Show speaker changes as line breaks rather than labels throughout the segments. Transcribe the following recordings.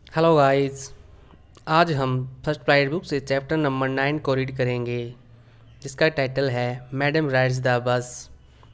Hello guys. आज हम first pride book से चैप्टर नंबर 9 को रीड करेंगे, जिसका टाइटल है मैडम राइड्स द बस,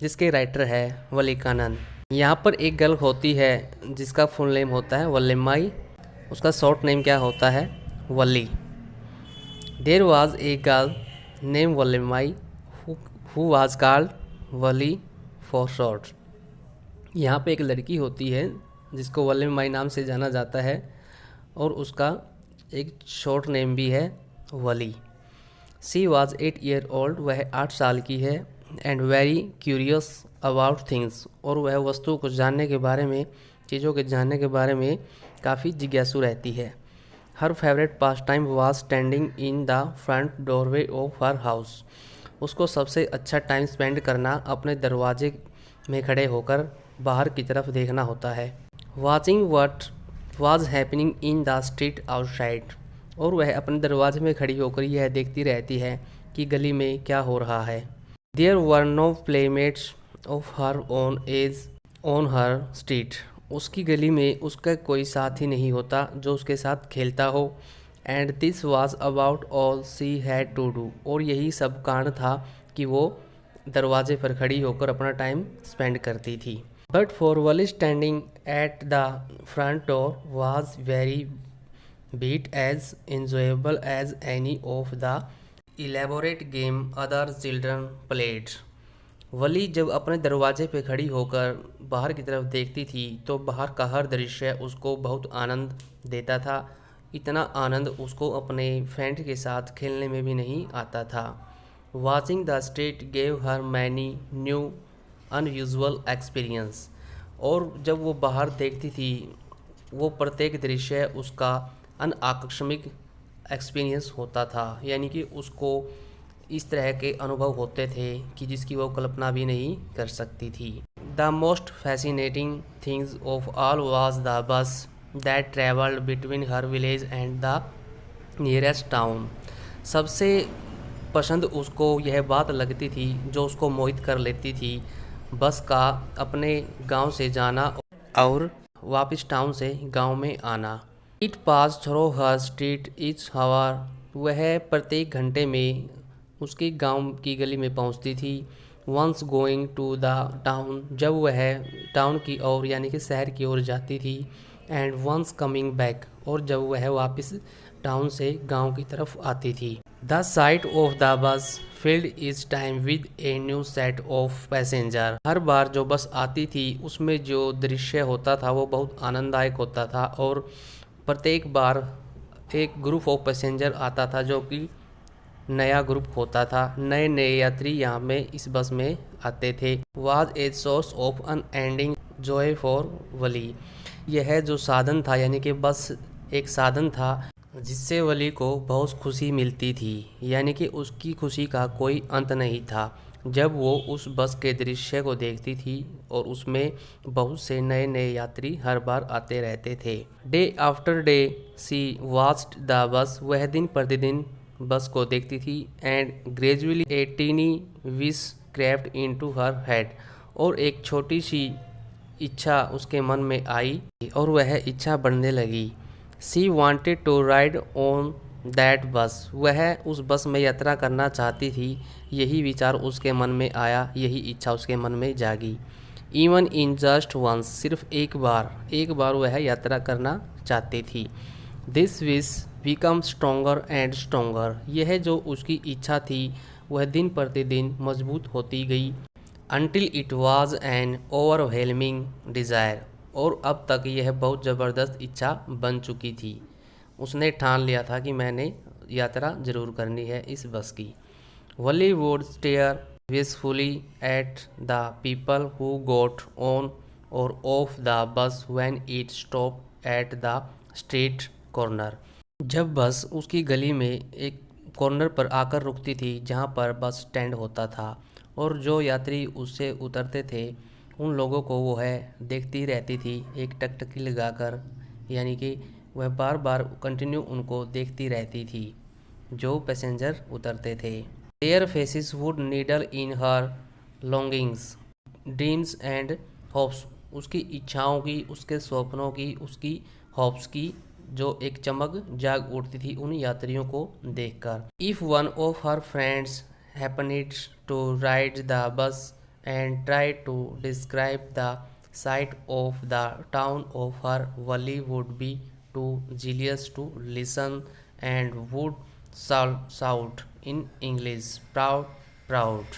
जिसके राइटर है वलीकानंद। यहाँ पर एक गर्ल होती है जिसका फुल नेम होता है वल्लमाई। उसका शॉर्ट नेम क्या होता है? Valli. There was a girl name Valliammai who was called Valli for short. यहाँ पे एक लड़की होती है जिसको वल्लमाई नाम से जाना जाता है और उसका एक शॉर्ट नेम भी है वली। सी वॉज 8 ईयर ओल्ड, वह 8 साल की है। And very curious about things, और वह वस्तुओं को जानने के बारे में, चीज़ों के जानने के बारे में काफ़ी जिज्ञासु रहती है। हर favourite pass time was standing in the front doorway of her house. उसको सबसे अच्छा टाइम स्पेंड करना अपने दरवाजे में खड़े होकर बाहर की तरफ देखना होता है। Watching what was happening in the street outside, और वह अपने दरवाजे में खड़ी होकर यह देखती रहती है कि गली में क्या हो रहा है। There were no playmates of her own age on her street, उसकी गली में उसका कोई साथी नहीं होता जो उसके साथ खेलता हो। And this was about all she had to do, और यही सब कारण था कि वो दरवाजे पर खड़ी होकर अपना टाइम स्पेंड करती थी। But for Valli standing at the front door was every bit as enjoyable as any of the elaborate game other children played. Valli जब अपने दरवाजे पे खड़ी होकर बाहर की तरफ देखती थी तो बाहर का हर दृश्य उसको बहुत आनंद देता था। इतना आनंद उसको अपने फ्रेंड के साथ खेलने में भी नहीं आता था। Watching the street gave her many new unusual experience, और जब वो बाहर देखती थी वो प्रत्येक दृश्य उसका अनआकस्मिक एक्सपीरियंस होता था, यानी कि उसको इस तरह के अनुभव होते थे कि जिसकी वो कल्पना भी नहीं कर सकती थी। The most fascinating things of all was the bus that travelled between her village and the nearest town. सबसे पसंद उसको यह बात लगती थी जो उसको मोहित कर लेती थी, बस का अपने गांव से जाना और वापस टाउन से गांव में आना। It pass through her street each hour, वह प्रत्येक घंटे में उसकी गांव की गली में पहुंचती थी। Once going to the town, जब वह टाउन की ओर यानी कि शहर की ओर जाती थी। एंड वंस कमिंग बैक, और जब वह वापस टाउन से गांव की तरफ आती थी। The sight of the bus filled each time with a new set of passenger, हर बार जो बस आती थी उसमें जो दृश्य होता था वो बहुत आनंददायक होता था, और प्रत्येक बार एक ग्रुप ऑफ पैसेंजर आता था जो कि नया ग्रुप होता था। नए नए यात्री यहाँ में इस बस में आते थे। Was a source of unending joy for Valli, यह जो साधन था यानी कि बस एक साधन था जिससे वली को बहुत खुशी मिलती थी, यानी कि उसकी खुशी का कोई अंत नहीं था जब वो उस बस के दृश्य को देखती थी और उसमें बहुत से नए नए यात्री हर बार आते रहते थे। Day after day she watched the bus, वह दिन प्रतिदिन बस को देखती थी। And gradually a tiny wish crept into her head, और एक छोटी सी इच्छा उसके मन में आई और वह इच्छा बढ़ने लगी। She wanted to ride on that bus, वह उस बस में यात्रा करना चाहती थी। यही विचार उसके मन में आया, यही इच्छा उसके मन में जागी। इवन इन जस्ट वंस, सिर्फ एक बार वह यात्रा करना चाहती थी। This wish become stronger and stronger, यह जो उसकी इच्छा थी वह दिन प्रतिदिन मजबूत होती गई। Until it was an overwhelming desire, और अब तक यह बहुत ज़बरदस्त इच्छा बन चुकी थी। उसने ठान लिया था कि मैंने यात्रा ज़रूर करनी है इस बस की। Valli would stare wishfully at the people who got on or off the bus when it stop at the street corner, जब बस उसकी गली में एक कॉर्नर पर आकर रुकती थी जहाँ पर बस स्टैंड होता था, और जो यात्री उससे उतरते थे उन लोगों को वो है देखती रहती थी एक टकटकी लगाकर, यानी कि वह बार बार कंटिन्यू उनको देखती रहती थी जो पैसेंजर उतरते थे। Their faces would needle in her longings dreams and hopes, उसकी इच्छाओं की, उसके स्वप्नों की, उसकी होप्स की जो एक चमक जाग उठती थी उन यात्रियों को देखकर। If one of her friends happened to ride the bus and try to describe the sight of the town of her, Wally would be too jealous to listen and would shout in English, proud, proud.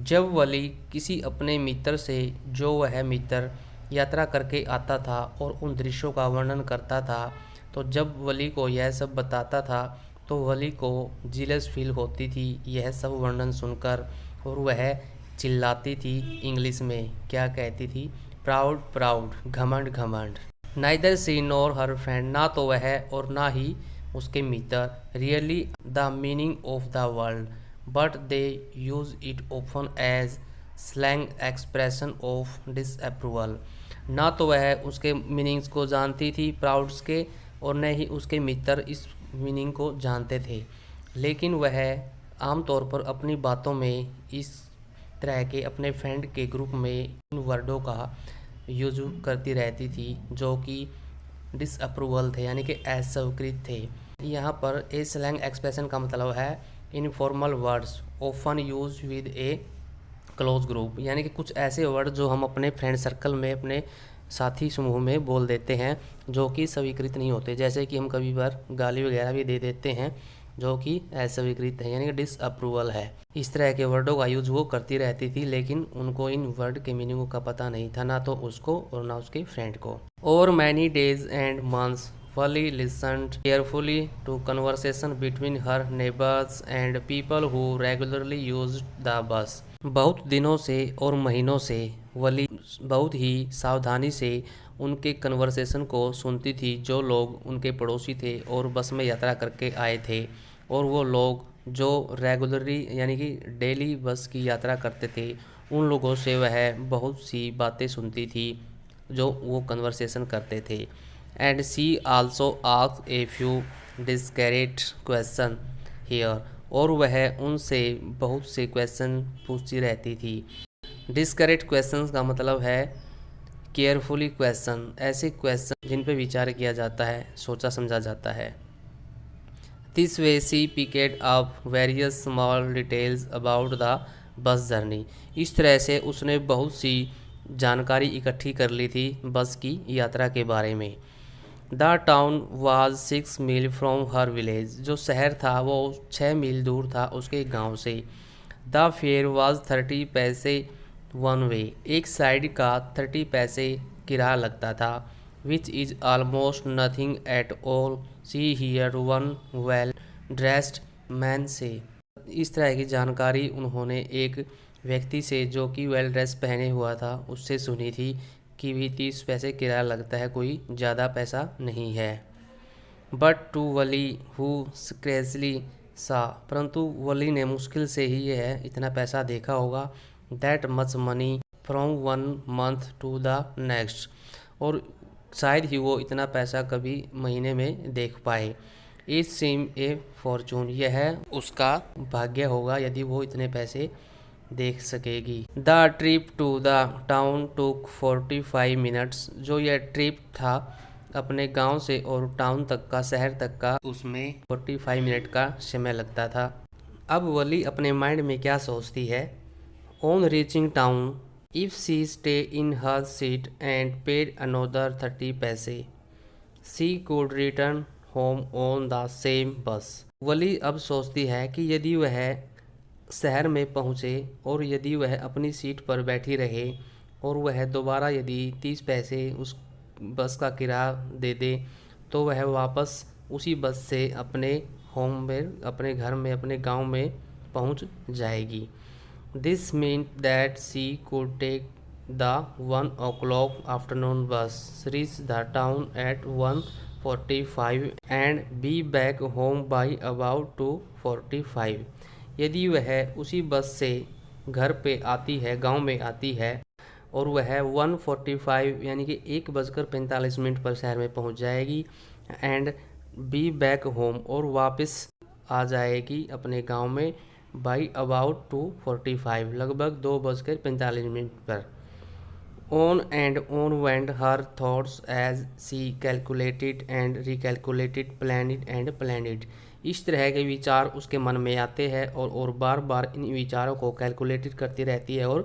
जब वली किसी अपने मित्र से, जो वह मित्र यात्रा करके आता था और उन दृश्यों का वर्णन करता था, तो जब वली को यह सब बताता था तो वली को जीलस फील होती थी यह सब वर्णन सुनकर, और वह चिल्लाती थी इंग्लिश में, क्या कहती थी, प्राउड प्राउड, घमंड घमंड। नाइदर सी नोर हर फ्रेंड, ना तो वह और ना ही उसके मित्र, really the meaning of the world, but they use it often as slang expression of disapproval. ना तो वह उसके मीनिंग्स को जानती थी प्राउड्स के, और न ही उसके मित्र इस मीनिंग को जानते थे, लेकिन वह आमतौर पर अपनी बातों में इस तरह के अपने फ्रेंड के ग्रुप में इन वर्डों का यूज करती रहती थी जो कि डिसअप्रूवल थे, यानी कि अस्वीकृत थे। यहाँ पर ए स्लैंग एक्सप्रेशन का मतलब है informal words often use with A close group, यानी कि कुछ ऐसे वर्ड जो हम अपने फ्रेंड सर्कल में, अपने साथी समूह में बोल देते हैं जो कि स्वीकृत नहीं होते, जैसे कि हम कभी बार गाली वगैरह भी दे देते हैं जो कि अस्वीकृत है, यानी कि डिसअप्रूवल है। इस तरह के वर्डों का यूज वो करती रहती थी, लेकिन उनको इन वर्ड के मीनिंग का पता नहीं था, ना तो उसको और ना उसके फ्रेंड को। Over many days and months Wally listened carefully to conversation between her neighbors and people who regularly used the bus. बहुत दिनों से और महीनों से वली बहुत ही सावधानी से उनके कन्वर्सेशन को सुनती थी जो लोग उनके पड़ोसी थे और बस में यात्रा करके आए थे, और वो लोग जो रेगुलरली यानी कि डेली बस की यात्रा करते थे उन लोगों से वह बहुत सी बातें सुनती थी जो वो कन्वर्सेशन करते थे। And she also asked a few discreet question here, और वह उनसे बहुत से क्वेश्चन पूछती रहती थी। डिस्करेट क्वेश्चन का मतलब है केयरफुली क्वेश्चन, ऐसे क्वेश्चन जिन पर विचार किया जाता है, सोचा समझा जाता है। This way she picked up various small details about the bus journey, इस तरह से उसने बहुत सी जानकारी इकट्ठी कर ली थी बस की यात्रा के बारे में। The town was 6 mile from her village, जो शहर था वो 6 मील दूर था उसके गांव से। द फेयर वाज 30 पैसे वन वे, एक साइड का 30 पैसे किराया लगता था। Which is almost nothing at all, see here one well dressed man से। इस तरह की जानकारी उन्होंने एक व्यक्ति से जो कि वेल ड्रेस पहने हुआ था उससे सुनी थी कि भी 30 पैसे किराया लगता है, कोई ज़्यादा पैसा नहीं है। बट टू वली हु स्क्रेचली सा, परंतु वली ने मुश्किल से ही यह इतना पैसा देखा होगा। That much money from one month to the next, और शायद ही वो इतना पैसा कभी महीने में देख पाए। इट सीम ए फॉर्चून, यह उसका भाग्य होगा यदि वो इतने पैसे देख सकेगी। The trip to the town took 45 minutes, जो यह ट्रिप था अपने गांव से और टाउन तक का, शहर तक का, उसमें 45 मिनट का समय लगता था। अब वली अपने माइंड में क्या सोचती है। On reaching town if she stay in her seat and paid another 30 पैसे she could return home on the same bus. Valli अब सोचती है कि यदि वह शहर में पहुँचे और यदि वह अपनी सीट पर बैठी रहे और वह दोबारा यदि 30 पैसे उस बस का किराया दे दे तो वह वापस उसी बस से अपने होम में, अपने घर में, अपने गांव में पहुंच जाएगी। This mean that she could take the 1 o'clock afternoon bus, reach the town at 1:45 and be back home by about 2:45। यदि वह उसी बस से घर पे आती है, गांव में आती है, और वह 1:45 यानी कि 1:45 पर शहर में पहुंच जाएगी, एंड बी बैक होम, और वापस आ जाएगी अपने गांव में बाई अबाउट 2:45 लगभग 2:45 पर। On and on went her thoughts as she calculated and recalculated, planned. इस तरह के विचार उसके मन में आते हैं और बार बार इन विचारों को कैलकुलेटेड करती रहती है और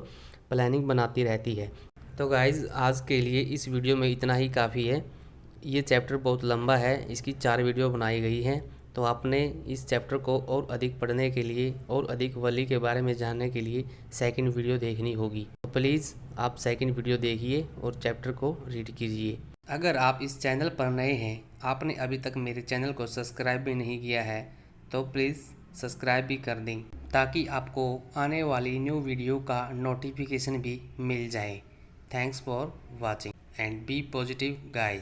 प्लानिंग बनाती रहती है। तो गाइज़ आज के लिए इस वीडियो में इतना ही काफ़ी है। ये चैप्टर बहुत लंबा है, इसकी 4 वीडियो बनाई गई हैं। तो आपने इस चैप्टर को और अधिक पढ़ने के लिए और अधिक वली के बारे में जानने के लिए सेकंड वीडियो देखनी होगी। तो प्लीज़ आप सेकंड वीडियो देखिए और चैप्टर को रीड कीजिए। अगर आप इस चैनल पर नए हैं, आपने अभी तक मेरे चैनल को सब्सक्राइब भी नहीं किया है, तो प्लीज़ सब्सक्राइब भी कर दें ताकि आपको आने वाली न्यू वीडियो का नोटिफिकेशन भी मिल जाए। Thanks for watching and be positive guys.